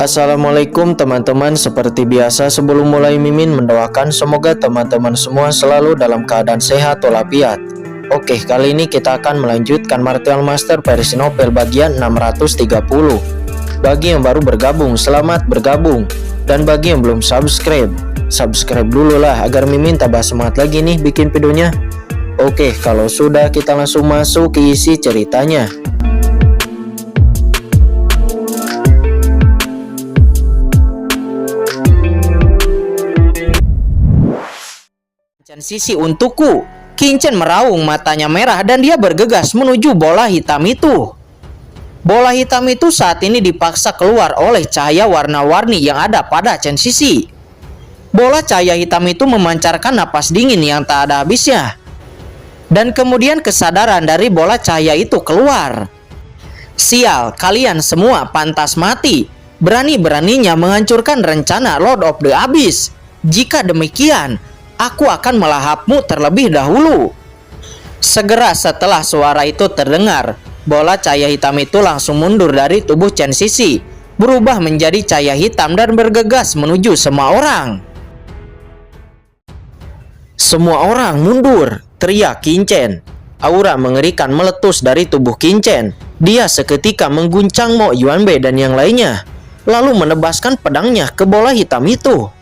Assalamualaikum teman-teman. Seperti biasa sebelum mulai Mimin mendoakan semoga teman-teman semua selalu dalam keadaan sehat walafiat. Oke, kali ini kita akan melanjutkan Martial Master versi novel bagian 630. Bagi yang baru bergabung, selamat bergabung. Dan bagi yang belum subscribe dulu lah agar Mimin tambah semangat lagi nih bikin videonya. Oke, kalau sudah kita langsung masuk ke isi ceritanya. Sisi untukku. Kincen meraung, matanya merah dan dia bergegas menuju bola hitam itu. Bola hitam itu saat ini dipaksa keluar oleh cahaya warna-warni yang ada pada Chen Sisi. Bola cahaya hitam itu memancarkan napas dingin yang tak ada habisnya. Dan kemudian kesadaran dari bola cahaya itu keluar. Sial, kalian semua pantas mati. Berani-beraninya menghancurkan rencana Lord of the Abyss. Jika demikian, aku akan melahapmu terlebih dahulu. Segera setelah suara itu terdengar, bola cahaya hitam itu langsung mundur dari tubuh Chen Sisi, berubah menjadi cahaya hitam dan bergegas menuju semua orang. Semua orang mundur, teriak Kincen. Aura mengerikan meletus dari tubuh Kincen. Dia seketika mengguncang Mo Yuanbei dan yang lainnya, lalu menebaskan pedangnya ke bola hitam itu.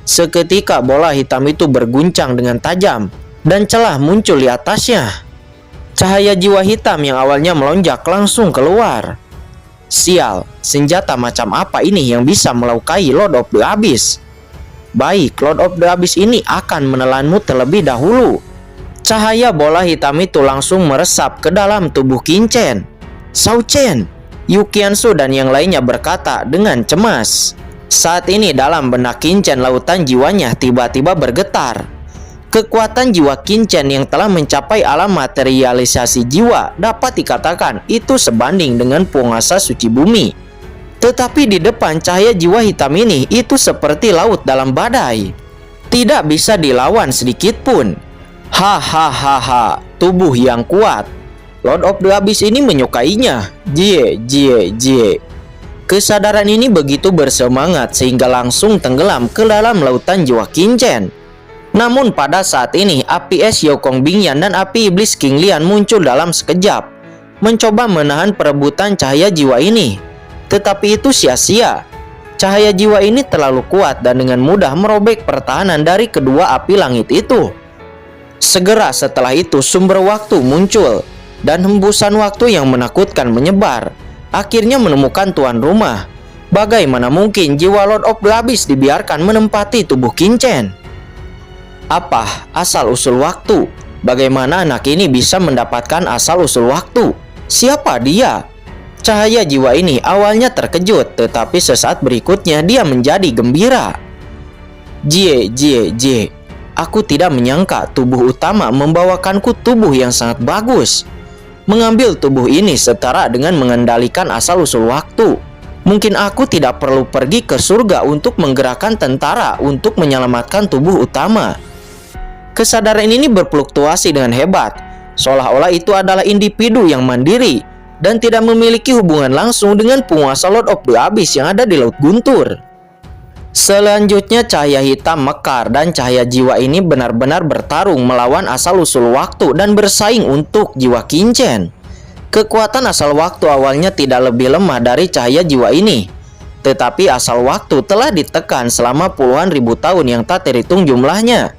Seketika bola hitam itu berguncang dengan tajam dan celah muncul di atasnya. Cahaya jiwa hitam yang awalnya melonjak langsung keluar. Sial, senjata macam apa ini yang bisa melukai Lord of the Abyss? Baik, Lord of the Abyss ini akan menelanmu terlebih dahulu. Cahaya bola hitam itu langsung meresap ke dalam tubuh Kincen. Shao Chen, Yu Qiansu dan yang lainnya berkata dengan cemas. Saat ini dalam benak Kincen lautan jiwanya tiba-tiba bergetar. Kekuatan jiwa Kincen yang telah mencapai alam materialisasi jiwa dapat dikatakan itu sebanding dengan penguasa suci bumi. Tetapi di depan cahaya jiwa hitam ini itu seperti laut dalam badai. Tidak bisa dilawan sedikit pun. Hahaha, tubuh yang kuat. Lord of the Abyss ini menyukainya. Jie. Kesadaran ini begitu bersemangat sehingga langsung tenggelam ke dalam lautan jiwa Kincen. Namun pada saat ini api es Yokong Bingyan dan api iblis King Lian muncul dalam sekejap, mencoba menahan perebutan cahaya jiwa ini. Tetapi itu sia-sia. Cahaya jiwa ini terlalu kuat dan dengan mudah merobek pertahanan dari kedua api langit itu. Segera setelah itu sumber waktu muncul dan hembusan waktu yang menakutkan menyebar. Akhirnya menemukan tuan rumah. Bagaimana mungkin jiwa Lord of the Abyss dibiarkan menempati tubuh Kincen? Apa asal-usul waktu? Bagaimana anak ini bisa mendapatkan asal-usul waktu? Siapa dia? Cahaya jiwa ini awalnya terkejut, tetapi sesaat berikutnya dia menjadi gembira. Jie. Aku tidak menyangka tubuh utama membawakanku tubuh yang sangat bagus. Mengambil tubuh ini setara dengan mengendalikan asal-usul waktu. Mungkin aku tidak perlu pergi ke surga untuk menggerakkan tentara untuk menyelamatkan tubuh utama. Kesadaran ini berfluktuasi dengan hebat, seolah-olah itu adalah individu yang mandiri dan tidak memiliki hubungan langsung dengan penguasa Lord of the Abyss yang ada di Laut Guntur. Selanjutnya cahaya hitam mekar dan cahaya jiwa ini benar-benar bertarung melawan asal-usul waktu dan bersaing untuk jiwa Kincen. Kekuatan asal waktu awalnya tidak lebih lemah dari cahaya jiwa ini. Tetapi asal waktu telah ditekan selama puluhan ribu tahun yang tak terhitung jumlahnya.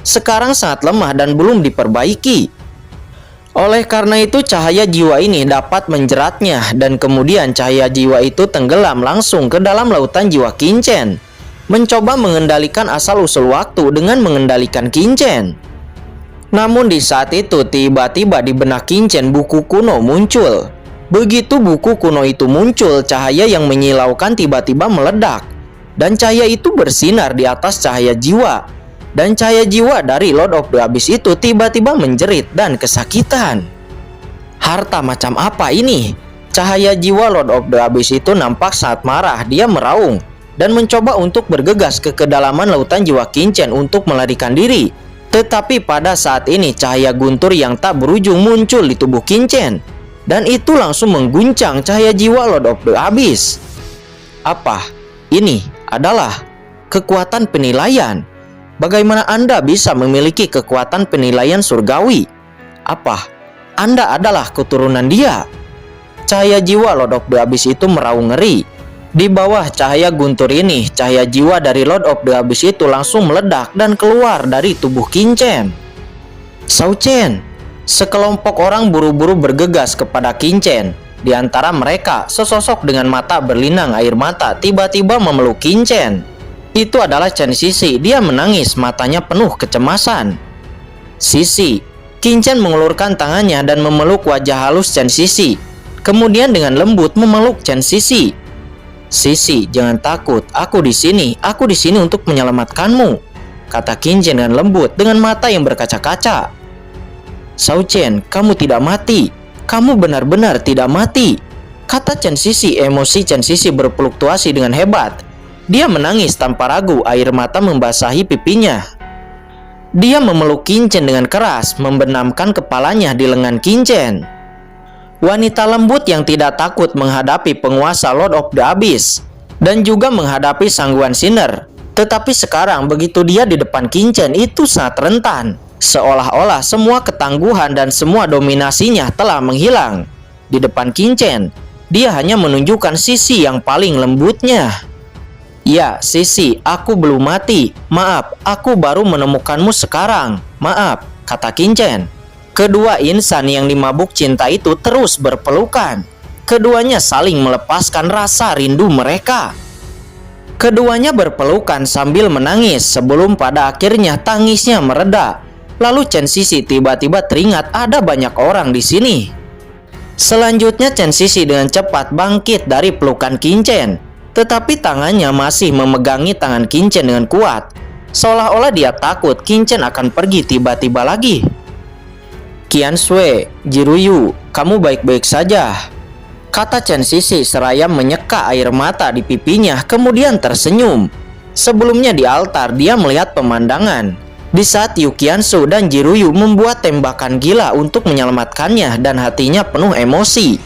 Sekarang sangat lemah dan belum diperbaiki. Oleh karena itu cahaya jiwa ini dapat menjeratnya dan kemudian cahaya jiwa itu tenggelam langsung ke dalam lautan jiwa Kincen, mencoba mengendalikan asal-usul waktu dengan mengendalikan Kincen. Namun di saat itu tiba-tiba di benak Kincen buku kuno muncul. Begitu buku kuno itu muncul, cahaya yang menyilaukan tiba-tiba meledak dan cahaya itu bersinar di atas cahaya jiwa. Dan cahaya jiwa dari Lord of the Abyss itu tiba-tiba menjerit dan kesakitan. Harta macam apa ini? Cahaya jiwa Lord of the Abyss itu nampak sangat marah. Dia meraung dan mencoba untuk bergegas ke kedalaman lautan jiwa Kincen untuk melarikan diri. Tetapi pada saat ini cahaya guntur yang tak berujung muncul di tubuh Kincen. dan itu langsung mengguncang cahaya jiwa Lord of the Abyss. Apa? Ini adalah kekuatan penilaian. Bagaimana Anda bisa memiliki kekuatan penilaian surgawi? Apa? Anda adalah keturunan dia. Cahaya jiwa Lord of the Abyss itu meraung ngeri. Di bawah cahaya guntur ini, cahaya jiwa dari Lord of the Abyss itu langsung meledak dan keluar dari tubuh Qin Chen. Shao Chen. Sekelompok orang buru-buru bergegas kepada Qin Chen. Di antara mereka, sesosok dengan mata berlinang air mata tiba-tiba memeluk Qin Chen. Itu adalah Chen Sisi. Dia menangis, matanya penuh kecemasan. Sisi. Qin Chen mengulurkan tangannya dan memeluk wajah halus Chen Sisi. Kemudian dengan lembut memeluk Chen Sisi. Sisi, jangan takut. Aku di sini untuk menyelamatkanmu, kata Qin Chen dengan lembut dengan mata yang berkaca-kaca. Shao Chen, kamu tidak mati. Kamu benar-benar tidak mati, kata Chen Sisi. Emosi Chen Sisi berfluktuasi dengan hebat. Dia menangis tanpa ragu, air mata membasahi pipinya. Dia memeluk Qin Chen dengan keras, membenamkan kepalanya di lengan Qin Chen. Wanita lembut yang tidak takut menghadapi penguasa Lord of the Abyss dan juga menghadapi Sangguan Sinner. Tetapi sekarang begitu dia di depan Qin Chen itu sangat rentan. Seolah-olah semua ketangguhan dan semua dominasinya telah menghilang. Di depan Qin Chen, dia hanya menunjukkan sisi yang paling lembutnya. Ya, Sisi, aku belum mati. Maaf, aku baru menemukanmu sekarang. Maaf, kata Qin Chen. Kedua insan yang dimabuk cinta itu terus berpelukan. Keduanya saling melepaskan rasa rindu mereka. Keduanya berpelukan sambil menangis sebelum pada akhirnya tangisnya mereda. Lalu Chen Sisi tiba-tiba teringat ada banyak orang di sini. Selanjutnya Chen Sisi dengan cepat bangkit dari pelukan Qin Chen. Tetapi tangannya masih memegangi tangan Qin Chen dengan kuat. Seolah-olah dia takut Qin Chen akan pergi tiba-tiba lagi. Qian Shui, Jiruyu, kamu baik-baik saja, kata Chen Sisi seraya menyeka air mata di pipinya kemudian tersenyum. Sebelumnya di altar dia melihat pemandangan di saat Yu Qiansu dan Jiruyu membuat tembakan gila untuk menyelamatkannya dan hatinya penuh emosi.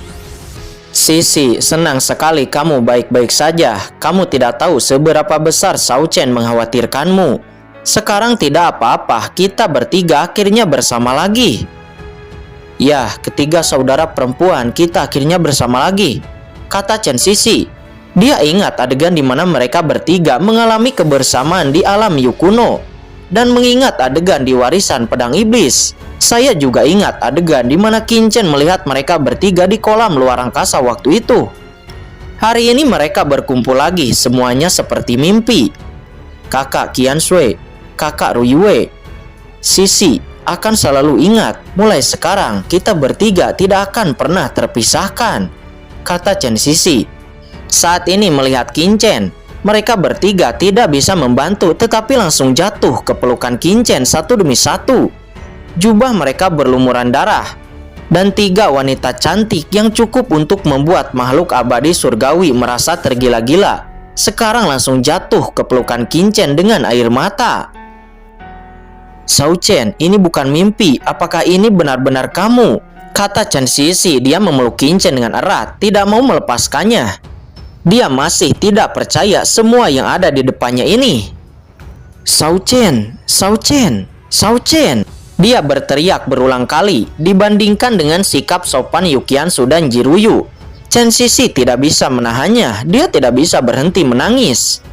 Sisi, senang sekali kamu baik-baik saja. Kamu tidak tahu seberapa besar Shao Chen mengkhawatirkanmu. Sekarang tidak apa-apa, kita bertiga akhirnya bersama lagi. Ya, ketiga saudara perempuan kita akhirnya bersama lagi, kata Chen Sisi. Dia ingat adegan di mana mereka bertiga mengalami kebersamaan di alam Yu kuno dan mengingat adegan di warisan pedang iblis. Saya juga ingat adegan di mana Qin Chen melihat mereka bertiga di kolam luar angkasa waktu itu. Hari ini mereka berkumpul lagi, semuanya seperti mimpi. Kakak Qian Shui, kakak Ruyue, Sisi akan selalu ingat, mulai sekarang kita bertiga tidak akan pernah terpisahkan, kata Chen Sisi. Saat ini melihat Qin Chen, mereka bertiga tidak bisa membantu tetapi langsung jatuh ke pelukan Qin Chen satu demi satu. Jubah mereka berlumuran darah dan tiga wanita cantik yang cukup untuk membuat makhluk abadi surgawi merasa tergila-gila sekarang langsung jatuh ke pelukan Qin Chen dengan air mata. Shao Chen, ini bukan mimpi. Apakah ini benar-benar kamu? Kata Chen Sisi. Dia memeluk Qin Chen dengan erat, tidak mau melepaskannya. Dia masih tidak percaya semua yang ada di depannya ini. Shao Chen, Shao Chen, Shao Chen. Dia berteriak berulang kali. Dibandingkan dengan sikap sopan Yu Qiansu dan Jiruyu, Chen Sisi tidak bisa menahannya. Dia tidak bisa berhenti menangis.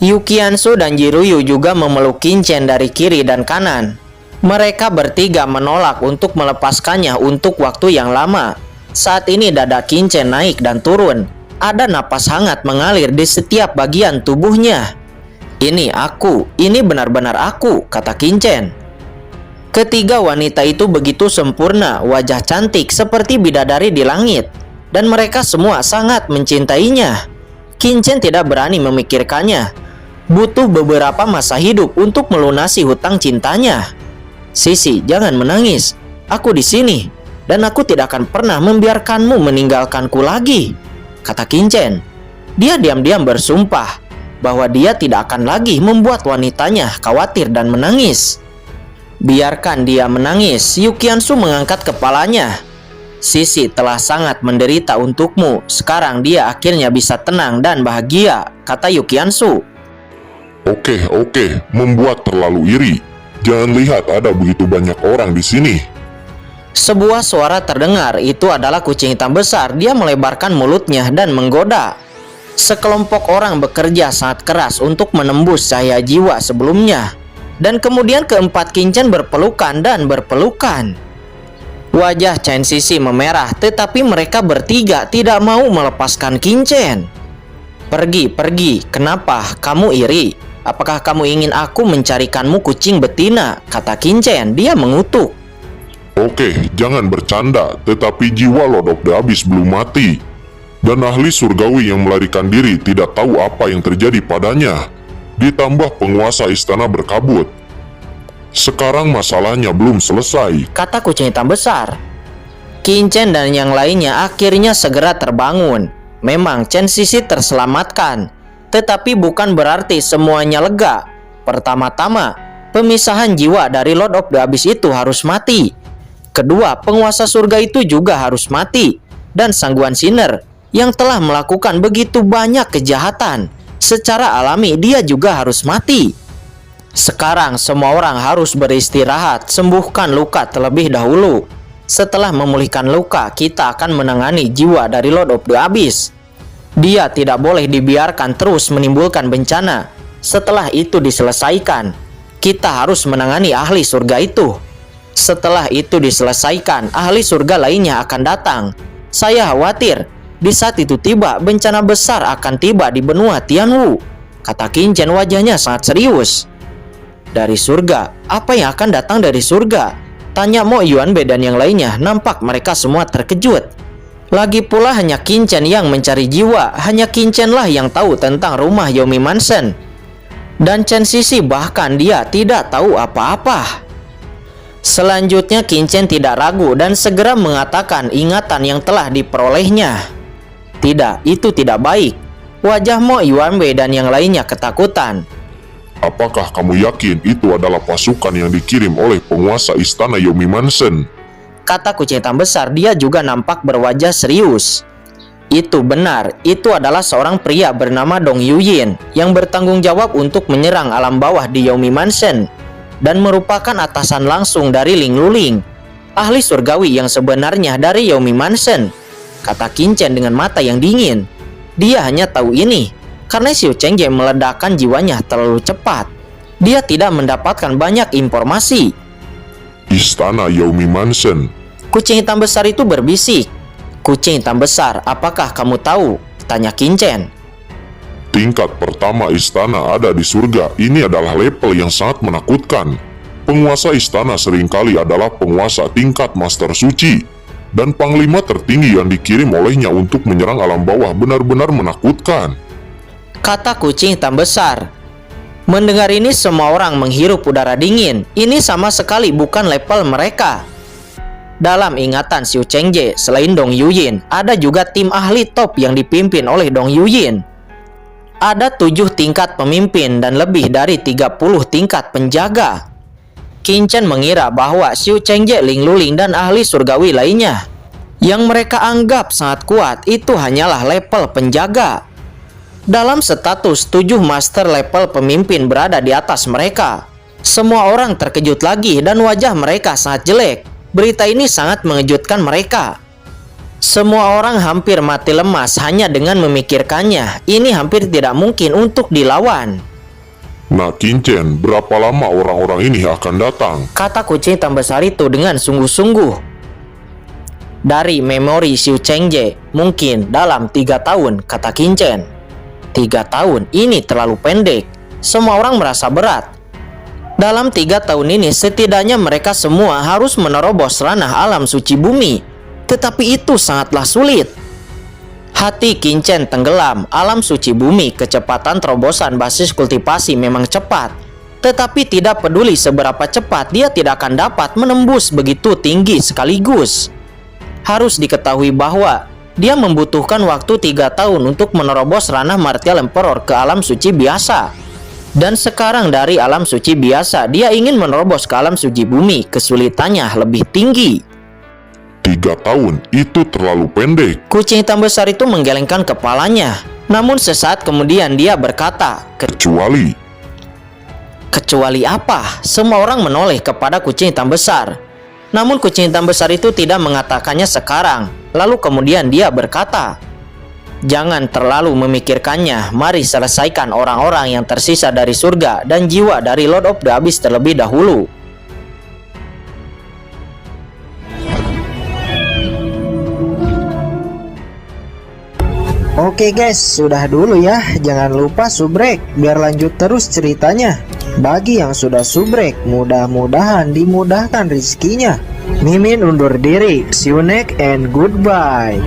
Yu Qiansu dan Jiruyu juga memeluk Qin Chen dari kiri dan kanan. Mereka bertiga menolak untuk melepaskannya untuk waktu yang lama. Saat ini dada Qin Chen naik dan turun. Ada napas hangat mengalir di setiap bagian tubuhnya. Ini aku, ini benar-benar aku, kata Qin Chen. Ketiga wanita itu begitu sempurna, wajah cantik seperti bidadari di langit. Dan mereka semua sangat mencintainya. Qin Chen tidak berani memikirkannya. Butuh beberapa masa hidup untuk melunasi hutang cintanya. Sisi, jangan menangis. Aku di sini dan aku tidak akan pernah membiarkanmu meninggalkanku lagi, kata Qin Chen. Dia diam-diam bersumpah bahwa dia tidak akan lagi membuat wanitanya khawatir dan menangis. Biarkan dia menangis. Yu Qiansu mengangkat kepalanya. Sisi telah sangat menderita untukmu. Sekarang dia akhirnya bisa tenang dan bahagia, kata Yukiansu. Oke, membuat terlalu iri. Jangan lihat ada begitu banyak orang di sini. Sebuah suara terdengar, itu adalah kucing hitam besar. Dia melebarkan mulutnya dan menggoda. Sekelompok orang bekerja sangat keras untuk menembus cahaya jiwa sebelumnya. Dan kemudian keempat Kincen berpelukan dan berpelukan. Wajah Chen Sisi memerah, tetapi mereka bertiga tidak mau melepaskan Kincen. Pergi, kenapa kamu iri? Apakah kamu ingin aku mencarikanmu kucing betina? Kata Kincen, dia mengutuk. Oke, jangan bercanda, tetapi jiwa Lord of the Abyss belum mati. Dan ahli surgawi yang melarikan diri tidak tahu apa yang terjadi padanya. Ditambah penguasa istana berkabut. Sekarang masalahnya belum selesai, kata kucing hitam besar. Kincen dan yang lainnya akhirnya segera terbangun. Memang Chen Sisi terselamatkan, tetapi bukan berarti semuanya lega. Pertama-tama, pemisahan jiwa dari Lord of the Abyss itu harus mati. Kedua, penguasa surga itu juga harus mati. Dan Sangguan Sinner yang telah melakukan begitu banyak kejahatan, secara alami dia juga harus mati. Sekarang semua orang harus beristirahat, sembuhkan luka terlebih dahulu. Setelah memulihkan luka, kita akan menangani jiwa dari Lord of the Abyss. Dia tidak boleh dibiarkan terus menimbulkan bencana. Setelah itu diselesaikan, kita harus menangani ahli surga itu. Setelah itu diselesaikan, ahli surga lainnya akan datang. Saya khawatir, di saat itu tiba, bencana besar akan tiba di benua Tianwu, kata Kincen, wajahnya sangat serius. Dari surga? Apa yang akan datang dari surga? Tanya Mo Yuanbei dan yang lainnya. Nampak mereka semua terkejut. Lagi pula hanya Kincen yang mencari jiwa. Hanya Kincen lah yang tahu tentang rumah Yomi Mansion. Dan Chen Sisi bahkan dia tidak tahu apa-apa. Selanjutnya Kincen tidak ragu dan segera mengatakan ingatan yang telah diperolehnya. Tidak, itu tidak baik. Wajah Mo Yuanbei dan yang lainnya ketakutan. Apakah kamu yakin itu adalah pasukan yang dikirim oleh penguasa istana Yomi Mansion? Kata kucing hitam besar, dia juga nampak berwajah serius. Itu benar, itu adalah seorang pria bernama Dong Yuyin yang bertanggung jawab untuk menyerang alam bawah di Yomi Mansion dan merupakan atasan langsung dari Ling Luling, ahli surgawi yang sebenarnya dari Yomi Mansion, kata Kincen dengan mata yang dingin. Dia hanya tahu ini karena Xiu Chengge meledakkan jiwanya terlalu cepat. Dia tidak mendapatkan banyak informasi. Istana Yomi Mansion. Kucing hitam besar itu berbisik. Kucing hitam besar, apakah kamu tahu? Tanya Kincen. Tingkat pertama istana ada di surga. Ini adalah level yang sangat menakutkan. Penguasa istana seringkali adalah penguasa tingkat Master Suci. Dan panglima tertinggi yang dikirim olehnya untuk menyerang alam bawah benar-benar menakutkan, kata kucing hitam besar. Mendengar ini semua orang menghirup udara dingin. Ini sama sekali bukan level mereka. Dalam ingatan Xiu Chengge, selain Dong Yuyin, ada juga tim ahli top yang dipimpin oleh Dong Yuyin. Ada 7 tingkat pemimpin dan lebih dari 30 tingkat penjaga. Kincen mengira bahwa Xiu Chengge, Ling Luling, dan ahli surgawi lainnya yang mereka anggap sangat kuat itu hanyalah level penjaga. Dalam status 7 master level pemimpin berada di atas mereka. Semua orang terkejut lagi dan wajah mereka sangat jelek. Berita ini sangat mengejutkan mereka. Semua orang hampir mati lemas hanya dengan memikirkannya. Ini hampir tidak mungkin untuk dilawan. Nah Kincen, berapa lama orang-orang ini akan datang? Kata kucing hitam besar itu dengan sungguh-sungguh. Dari memori Xiu Chengge, mungkin dalam 3 tahun, kata Kincen. 3 tahun, ini terlalu pendek. Semua orang merasa berat. Dalam 3 tahun ini setidaknya mereka semua harus menerobos ranah alam suci bumi. Tetapi itu sangatlah sulit. Hati Kincen tenggelam. Alam suci bumi, kecepatan terobosan basis kultivasi memang cepat. Tetapi tidak peduli seberapa cepat, dia tidak akan dapat menembus begitu tinggi sekaligus. Harus diketahui bahwa dia membutuhkan waktu 3 tahun untuk menerobos ranah Martial Emperor ke alam suci biasa. Dan sekarang dari alam suci biasa, dia ingin menerobos ke alam suci bumi. Kesulitannya lebih tinggi. 3 tahun itu terlalu pendek. Kucing hitam besar itu menggelengkan kepalanya. Namun sesaat kemudian dia berkata, Kecuali apa? Semua orang menoleh kepada kucing hitam besar. Namun kucing hitam besar itu tidak mengatakannya sekarang. Lalu kemudian dia berkata, Jangan terlalu memikirkannya. Mari selesaikan orang-orang yang tersisa dari surga dan jiwa dari Lord of the Abyss terlebih dahulu. Oke guys, sudah dulu ya. Jangan lupa subrek biar lanjut terus ceritanya. Bagi yang sudah subrek, mudah-mudahan dimudahkan rezekinya. Mimin undur diri. See you next and goodbye.